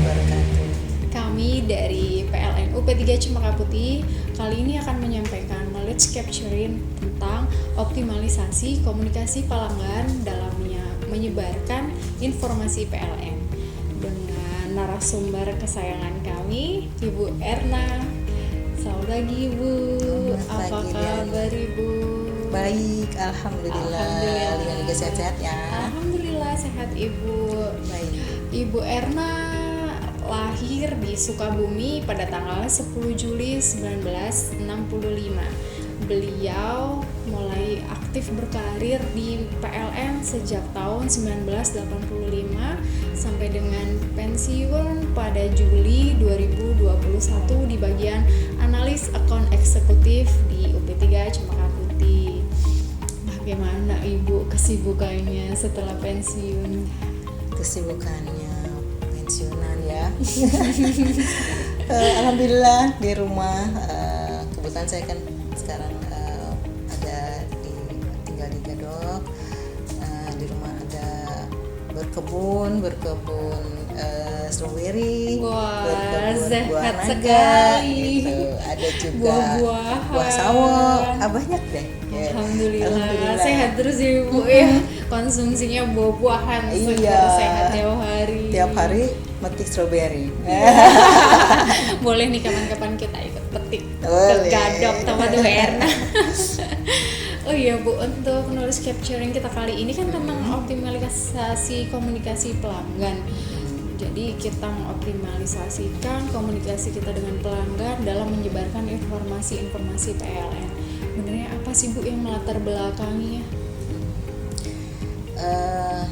wabarakatuh. Kami dari PLN UP3 Cempaka Putih kali ini akan menyampaikan knowledge capturing tentang optimalisasi komunikasi pelanggan dalamnya menyebarkan informasi PLN dengan narasumber kesayangan kami, Ibu Erna. Selamat pagi Ibu, apa kabar Ibu? Baik, alhamdulillah. Dengan juga sehat-sehat ya. Alhamdulillah sehat Ibu. Baik. Ibu Erna lahir di Sukabumi pada tanggal 10 Juli 1965. Beliau mulai aktif berkarir di PLN sejak tahun 1985 sampai dengan pensiun pada Juli 2021 di bagian analis akun eksekutif di UP3 Cempaka Putih. Bagaimana Ibu kesibukannya setelah pensiun? Kesibukannya pensiunan ya. Alhamdulillah di rumah. Kebetulan saya kan sekarang tinggal di Gadok. Di rumah ada berkebun stroberi, berkebun buah naga, gitu. Ada juga buah sawo, banyak deh. Alhamdulillah. Sehat terus ya Ibu ya. Konsumsinya buah-buahan segar sehat tiap hari. Tiap hari metik stroberi. Boleh nih kapan-kapan kita ikut petik Boleh. ke Gadok sama Bu Erna. Oh iya Bu, untuk knowledge capturing kita kali ini kan tentang optimalisasi komunikasi pelanggan. Jadi kita mengoptimalisasikan komunikasi kita dengan pelanggan dalam menyebarkan informasi-informasi PLN. Sebenarnya apa sih Bu yang melatar belakangnya?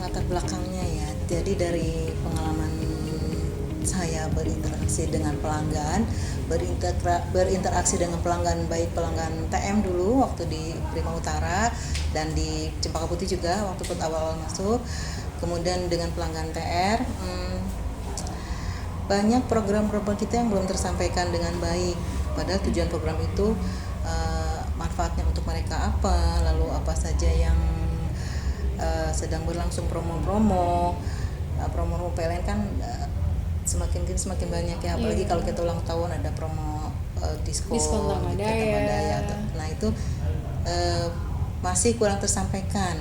Latar belakangnya ya, jadi dari pengalaman saya berinteraksi dengan pelanggan, berinteraksi dengan pelanggan, baik pelanggan TM dulu waktu di Prima Utara dan di Cempaka Putih juga waktu awal masuk, kemudian dengan pelanggan TR, banyak program-program kita yang belum tersampaikan dengan baik, padahal tujuan program itu manfaatnya untuk mereka apa, lalu apa saja yang sedang berlangsung promo PLN kan semakin banyak ya, apalagi kalau kita ulang tahun ada promo diskon tambah daya. Nah itu masih kurang tersampaikan,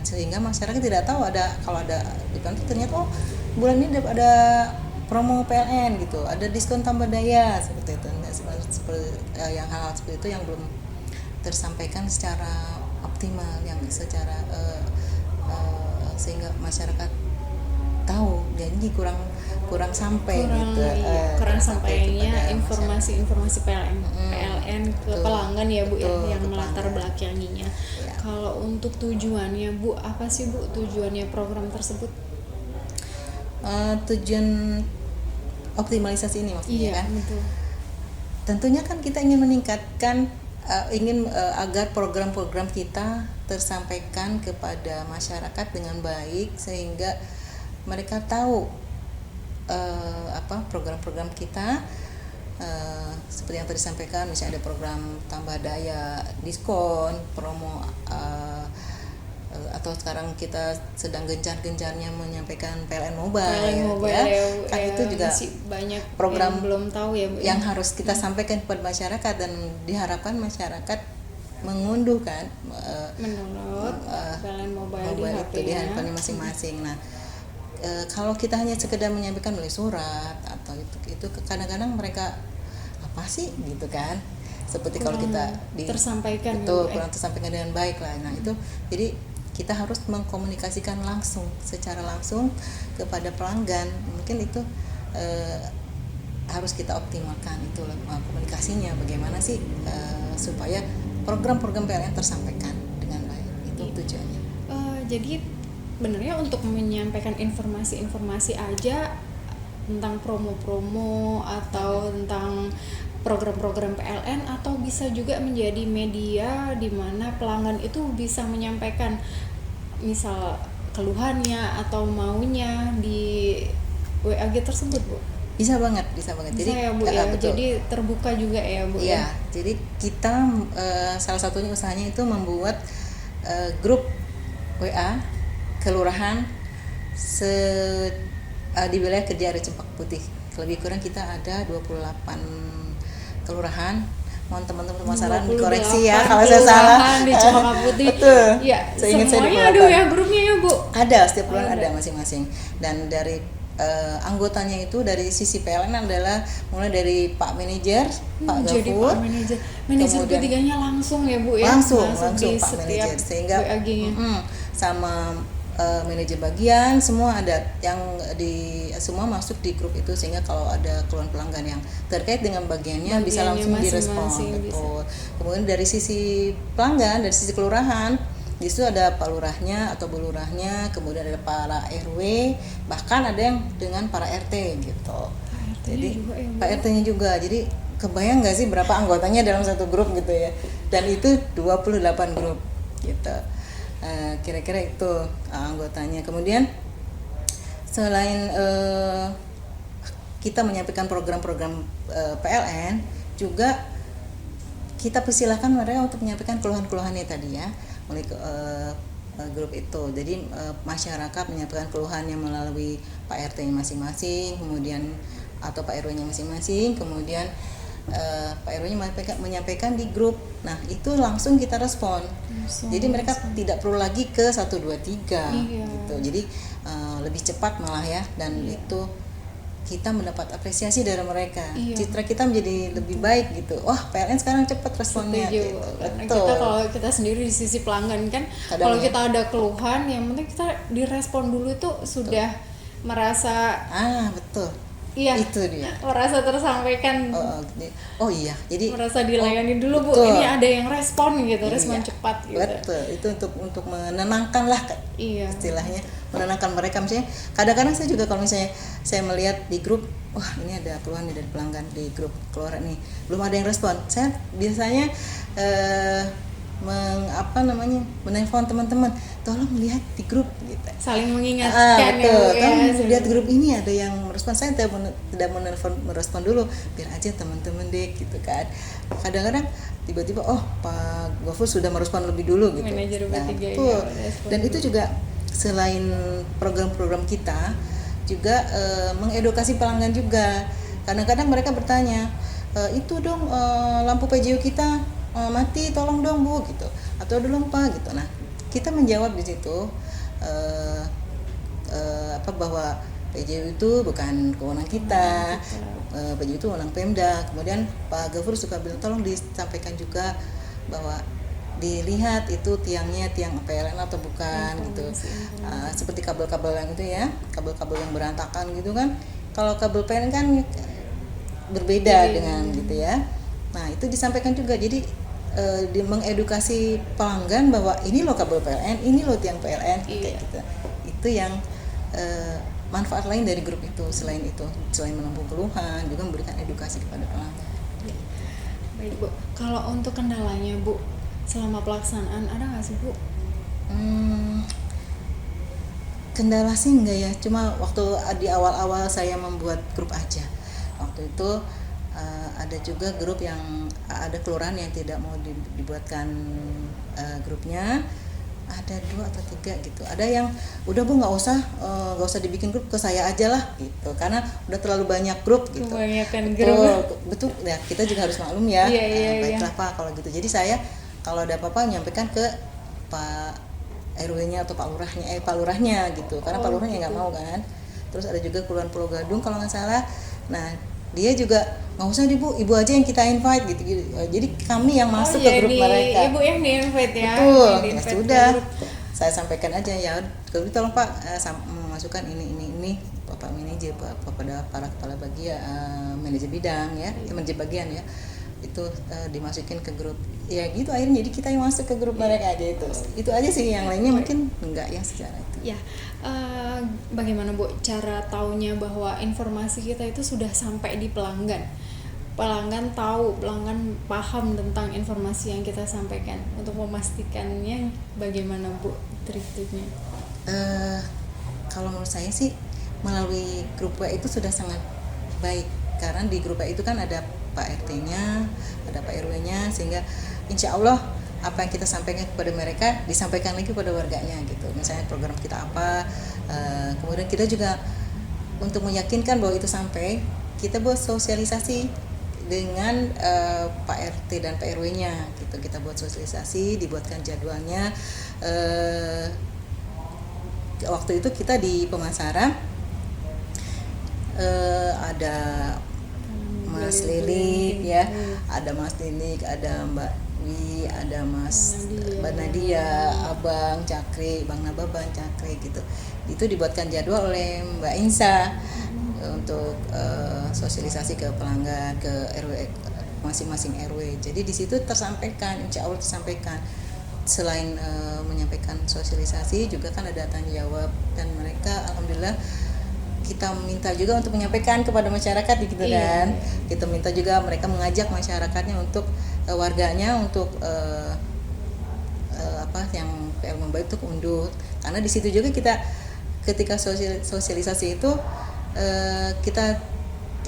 sehingga masyarakat tidak tahu kalau ada di kantor ternyata bulan ini ada promo PLN gitu, ada diskon tambah daya seperti itu. Nah, seperti yang hal-hal seperti itu yang belum tersampaikan secara optimal, yang secara sehingga masyarakat tahu, jadi kurang sampai gitu. Kurang sampainya informasi-informasi PLN ke pelanggan ya Bu ya, yang melatar belakanginya. Ya. Kalau untuk tujuannya Bu, apa sih Bu tujuannya program tersebut? Tujuan optimalisasi ini maksudnya kan? Betul. Tentunya kan kita ingin meningkatkan agar program-program kita tersampaikan kepada masyarakat dengan baik, sehingga mereka tahu program-program kita, seperti yang tadi disampaikan, misalnya ada program tambah daya, diskon, promo, atau sekarang kita sedang gencar-gencarnya menyampaikan PLN Mobile, kan itu juga banyak program yang belum tahu ya Bu, yang harus kita sampaikan kepada masyarakat, dan diharapkan masyarakat mengunduh kan, mendownload PLN Mobile di handphone masing-masing. Nah, kalau kita hanya sekedar menyampaikan melalui surat atau itu kadang-kadang mereka apa sih gitu kan, seperti kalau kita tersampaikan itu kurang tersampaikan dengan baik lah. Nah itu jadi kita harus mengkomunikasikan secara langsung kepada pelanggan. Mungkin itu harus kita optimalkan itu komunikasinya, bagaimana sih supaya program-program PLN tersampaikan dengan baik, itu tujuannya. Jadi sebenarnya untuk menyampaikan informasi-informasi aja tentang promo-promo atau tentang program-program PLN, atau bisa juga menjadi media di mana pelanggan itu bisa menyampaikan misal keluhannya atau maunya di WAG tersebut Bu. Bisa banget. Jadi ya Bu ya. Jadi terbuka juga ya Bu ya. Jadi kita salah satunya usahanya itu membuat grup WA kelurahan di wilayah kerja area Cempaka Putih. Lebih kurang kita ada 28 kelurahan. Mohon teman-teman pemasaran 28 dikoreksi ya kalau saya salah. di Cempaka Putih. Betul. Ya, Seingat saya semuanya 28. ada ya grupnya ya, Bu. Ada, setiap kelurahan Ada. ada masing-masing. Dan dari anggotanya itu dari sisi PLN adalah mulai dari Pak Manajer, Pak Jadi Gafur, Pak manajer kemudian- ketiganya langsung ya, Bu ya. langsung di Pak setiap Manajer, sehingga WAG-nya. sama manajer bagian semua ada yang semua masuk di grup itu, sehingga kalau ada keluhan pelanggan yang terkait dengan bagiannya bisa Bagiannya langsung direspon. masing-masing bisa. Betul. Kemudian dari sisi pelanggan, dari sisi kelurahan, di situ ada Pak Lurahnya atau Bu Lurahnya, kemudian ada para RW, bahkan ada yang dengan para RT gitu. RT-nya Jadi juga ya, Bu. Pak RT-nya juga. Jadi kebayang nggak sih berapa anggotanya dalam satu grup gitu ya? Dan itu 28 grup gitu. Kira-kira itu anggotanya. Kemudian selain kita menyampaikan program-program PLN, juga kita persilahkan mereka untuk menyampaikan keluhan-keluhannya tadi ya melalui grup itu. Jadi masyarakat menyampaikan keluhannya melalui Pak RT-nya masing-masing, kemudian atau Pak RW-nya masing-masing, kemudian Pak RW-nya menyampaikan di grup. Nah, itu langsung kita respon. Jadi mereka tidak perlu lagi ke 1 2 3 Iya. gitu. Jadi lebih cepat malah ya, dan itu kita mendapat apresiasi dari mereka. Iya. Citra kita menjadi lebih baik gitu. Wah, PLN sekarang cepat responnya Setuju. gitu. Karena Betul. kita kalau kita sendiri di sisi pelanggan kan, Kadang kalau ya. kita ada keluhan, yang penting kita direspon dulu itu sudah merasa Betul. iya, Itu dia. merasa tersampaikan, Oh iya, jadi merasa dilayani dulu, Bu. betul. Ini ada yang respon gitu, respon Iya, cepat gitu. betul. Itu untuk menenangkan lah Iya. istilahnya, menenangkan mereka. Misalnya kadang-kadang saya juga kalau misalnya saya melihat di grup, wah ini ada keluhan nih dari pelanggan di grup keluar nih, belum ada yang respon, saya biasanya menelpon teman-teman, tolong lihat di grup gitu. Saling mengingatkan Betul. Bu, Kan lihat grup ini ada yang merespon, saya tidak merespon dulu, biar aja teman-teman deh gitu kan. Kadang-kadang tiba-tiba Pak Gofur sudah merespon lebih dulu gitu. Manajer Nah, bertiga ya, betul. merespon Dan dulu. itu juga selain program-program kita juga mengedukasi pelanggan juga. Kadang-kadang mereka bertanya, itu dong lampu PJU kita mati, tolong dong Bu gitu, atau dong Pak gitu. Nah, kita menjawab di situ bahwa PJU itu bukan kewenangan kita, PJU itu wewenang Pemda. Kemudian Pak Gafur suka bilang, tolong disampaikan juga bahwa dilihat itu tiangnya tiang PLN atau bukan gitu. Seperti kabel-kabel yang itu ya, kabel-kabel yang berantakan gitu kan. Kalau kabel PLN kan berbeda dengan gitu ya. Nah, itu disampaikan juga. Jadi mengedukasi pelanggan bahwa ini loh kabel PLN, ini loh tiang PLN kayak gitu. Itu yang manfaat lain dari grup itu. Selain menampung keluhan, juga memberikan edukasi kepada pelanggan. Baik Bu, kalau untuk kendalanya Bu selama pelaksanaan ada nggak sih Bu? Kendala sih enggak ya, cuma waktu di awal-awal saya membuat grup aja. Waktu itu ada juga grup yang ada kelurahan yang tidak mau dibuatkan grupnya, ada 2 atau 3 gitu. Ada yang udah Bu nggak usah dibikin grup, ke saya aja lah gitu, karena udah terlalu banyak grup gitu. Kebanyakan grup. Betul ya, kita juga harus maklum ya. Iya. Baiklah Pak kalau gitu. Jadi saya kalau ada apa-apa menyampaikan ke Pak RW-nya atau Pak Lurahnya gitu, karena Pak Lurahnya nggak mau kan. Terus ada juga Kelurahan Pulau Gadung kalau nggak salah. Nah, dia juga nggak usah deh Bu, ibu aja yang kita invite gitu. Jadi kami yang masuk ke grup mereka. Ibu yang di-invite ya. Betul. yang Ya di-invite sudah. ke grup. Saya sampaikan aja ya. Kalau gitu tolong Pak masukkan ini Bapak manajer, pada para kepala bagian, manajer bidang ya, manajer bagian ya. Itu dimasukin ke grup. Ya gitu akhirnya, jadi kita yang masuk ke grup mereka aja itu. Itu aja sih, yang lainnya mungkin enggak ya secara itu. Ya, bagaimana Bu cara taunya bahwa informasi kita itu sudah sampai di pelanggan? Pelanggan tahu, pelanggan paham tentang informasi yang kita sampaikan. Untuk memastikannya bagaimana Bu trik-triknya? Kalau menurut saya sih melalui grup WA itu sudah sangat baik, karena di grup WA itu kan ada Pak RT-nya, ada Pak RW-nya, sehingga insya Allah apa yang kita sampaikan kepada mereka disampaikan lagi kepada warganya gitu. Misalnya program kita apa, kemudian kita juga untuk meyakinkan bahwa itu sampai, kita buat sosialisasi dengan Pak RT dan Pak RW-nya gitu. Kita buat sosialisasi, dibuatkan jadwalnya. Waktu itu kita di pemasaran ada Mas Lilik ya, ada Mas Lilik, ada Mbak Wi, ada Mas Mbak Nadia, Abang Cakri, Bang Naba, Bang Cakri gitu. Itu dibuatkan jadwal oleh Mbak Insa untuk sosialisasi ke pelanggan, ke RW masing-masing RW. Jadi di situ tersampaikan, insya Allah tersampaikan. Selain menyampaikan sosialisasi, juga kan ada tanya jawab, dan mereka alhamdulillah kita minta juga untuk menyampaikan kepada masyarakat gitu kan. Kita minta juga mereka mengajak masyarakatnya untuk warganya untuk yang PL Membaik untuk unduh. Karena di situ juga kita ketika sosialisasi itu kita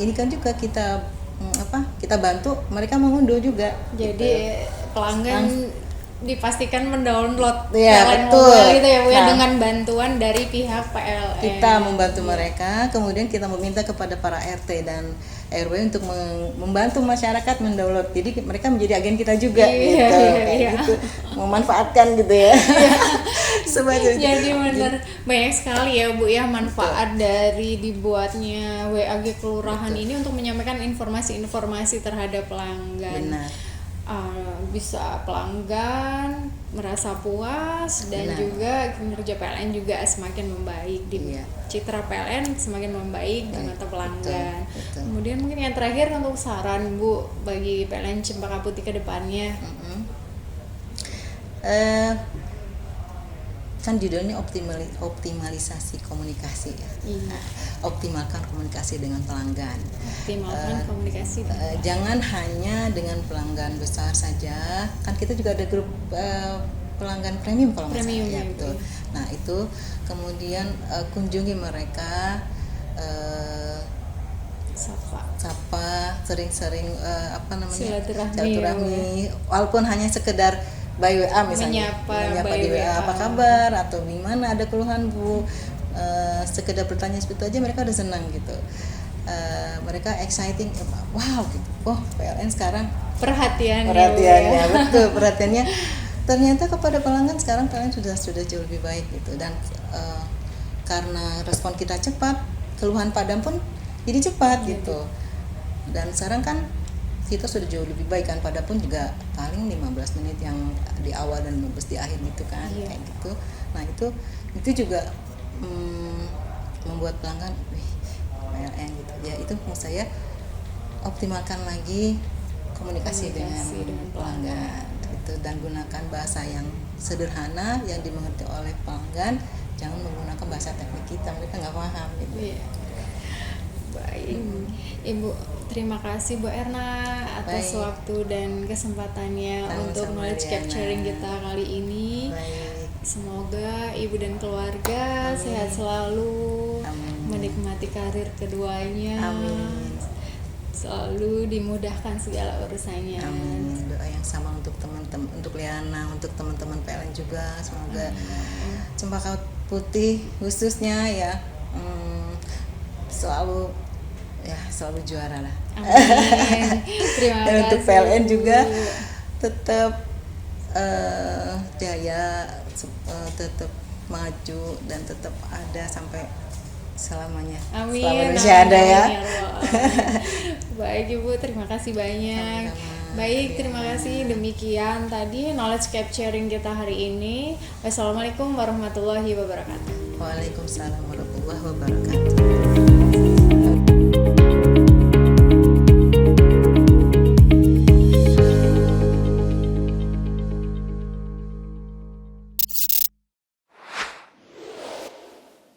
ini kan juga kita bantu mereka mengunduh juga. Jadi pelanggan dipastikan mendownload ya, PLN betul. Mobile gitu ya Bu, Nah, dengan bantuan dari pihak PLN. Kita membantu mereka, kemudian kita meminta kepada para RT dan RW untuk membantu masyarakat mendownload. Jadi mereka menjadi agen kita juga gitu. Memanfaatkan gitu ya. Jadi benar banyak sekali ya Bu ya manfaat dari dibuatnya WAG kelurahan ini untuk menyampaikan informasi-informasi terhadap pelanggan. Benar. Bisa pelanggan merasa puas dan juga kinerja PLN juga semakin membaik, di citra PLN semakin membaik di mata pelanggan. Betul. Kemudian mungkin yang terakhir untuk saran Bu bagi PLN Cempaka Putih ke depannya. Kan judulnya optimalisasi komunikasi ya. Optimalkan komunikasi dengan pelanggan. Optimalkan komunikasi. Jangan hanya dengan pelanggan besar saja. Kan kita juga ada grup pelanggan premium kalau nggak salah ya, betul. Nah itu kemudian kunjungi mereka, sapa, sering-sering silaturahmi, walaupun hanya sekedar by WA misalnya, menyapa di WA, apa kabar atau gimana, ada keluhan Bu, sekedar bertanya seperti aja mereka udah senang gitu. Mereka exciting, wow gitu, PLN sekarang perhatiannya betul, perhatiannya ternyata kepada pelanggan sekarang PLN sudah jauh lebih baik gitu. Dan karena respon kita cepat, keluhan padam pun jadi cepat gitu. Dan sekarang kan kita sudah jauh lebih baik kan, pada pun juga paling 15 menit yang di awal dan 15 di akhir gitu kan, kayak gitu. Nah itu juga membuat pelanggan PLN gitu ya. Itu menurut saya optimalkan lagi komunikasi dengan pelanggan gitu, dan gunakan bahasa yang sederhana yang dimengerti oleh pelanggan, jangan menggunakan bahasa teknik kita, mereka nggak paham gitu. Baik, Ibu, terima kasih Bu Erna atas waktu dan kesempatannya untuk knowledge capturing kita kali ini. Semoga Ibu dan keluarga sehat selalu, menikmati karir keduanya, selalu dimudahkan segala urusannya. Doa yang sama untuk teman-teman, untuk Liana, untuk teman-teman PLN juga, semoga Cempaka Putih khususnya ya selalu juara lah. Amin. Terima kasih. Untuk PLN juga tetap jaya, tetap maju dan tetap ada sampai selamanya. Amin. Selama Indonesia ada ya. Baik Ibu, terima kasih banyak. Baik, terima kasih. Demikian tadi knowledge capturing kita hari ini. Wassalamualaikum warahmatullahi wabarakatuh. Waalaikumsalam warahmatullahi wabarakatuh.